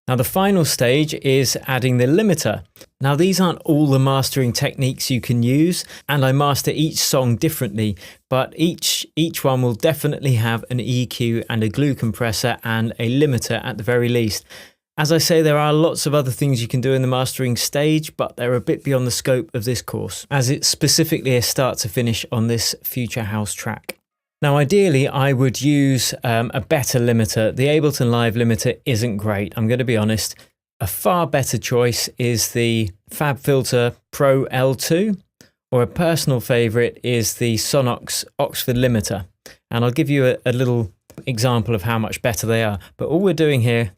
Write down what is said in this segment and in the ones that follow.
Now the final stage is adding the limiter. Now these aren't all the mastering techniques you can use, and I master each song differently, but each one will definitely have an EQ and a glue compressor and a limiter at the very least. As I say, there are lots of other things you can do in the mastering stage, but they're a bit beyond the scope of this course, as it's specifically a start to finish on this Future House track. Now, ideally, I would use a better limiter. The Ableton Live limiter isn't great, I'm going to be honest. A far better choice is the FabFilter Pro L2, or a personal favourite is the Sonox Oxford limiter. And I'll give you a little example of how much better they are. But all we're doing here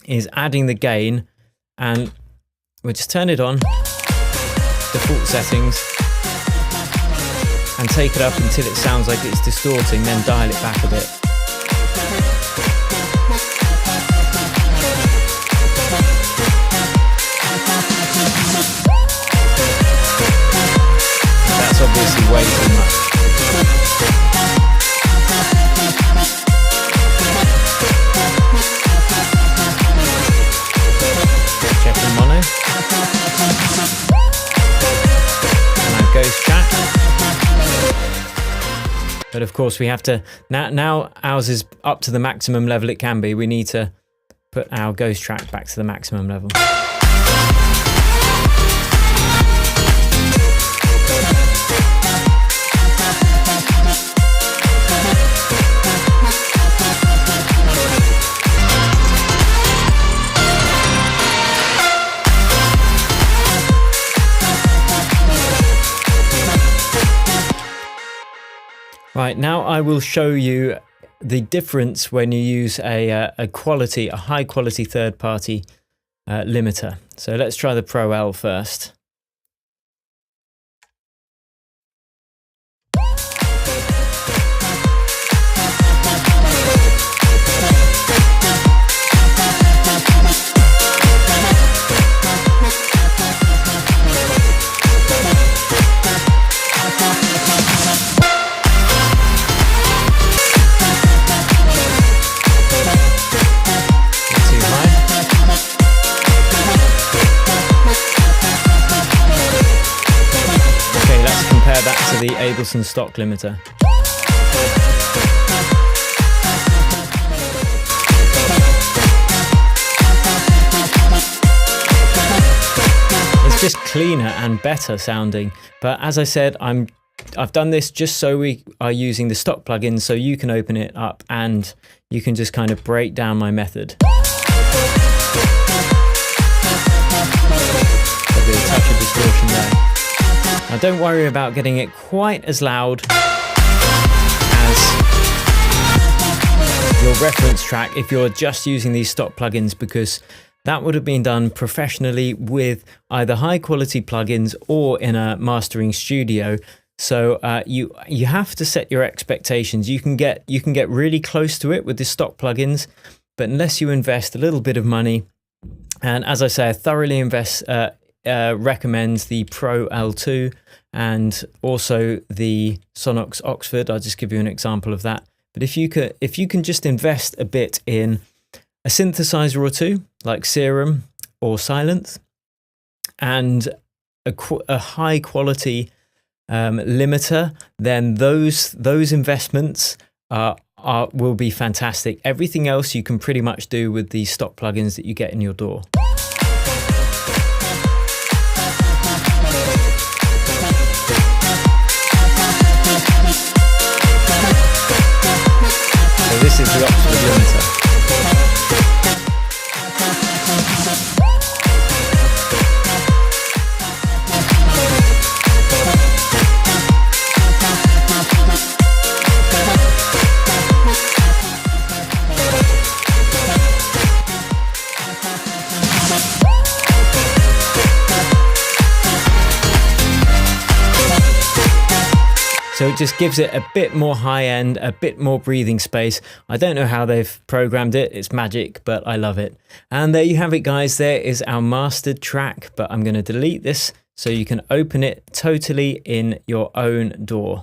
is adding the gain, and we'll just turn it on, default settings, and take it up until it sounds like it's distorting, then dial it back a bit. That's obviously way too much. Checking mono. And our ghost track. But of course we have to, now ours is up to the maximum level it can be. We need to put our ghost track back to the maximum level. Right, now I will show you the difference when you use a high quality third party limiter. So let's try the Pro L first. That to the Ableton stock limiter. It's just cleaner and better sounding, but as I said, I've done this just so we are using the stock plugins, so you can open it up and you can just kind of break down my method. Probably a touch of distortion there. Now don't worry about getting it quite as loud as your reference track if you're just using these stock plugins, because that would have been done professionally with either high quality plugins or in a mastering studio. So you have to set your expectations. You can get really close to it with the stock plugins, but unless you invest a little bit of money, and as I say, I thoroughly recommends the Pro L2 and also the Sonox Oxford. I'll just give you an example of that. But if you can just invest a bit in a synthesizer or two, like Serum or Sylenth, and a high quality limiter, then those investments will be fantastic. Everything else you can pretty much do with the stock plugins that you get in your DAW. So this is the Oxford limiter. So it just gives it a bit more high end, a bit more breathing space. I don't know how they've programmed it. It's magic, but I love it. And there you have it, guys. There is our mastered track, but I'm going to delete this so you can open it totally in your own DAW.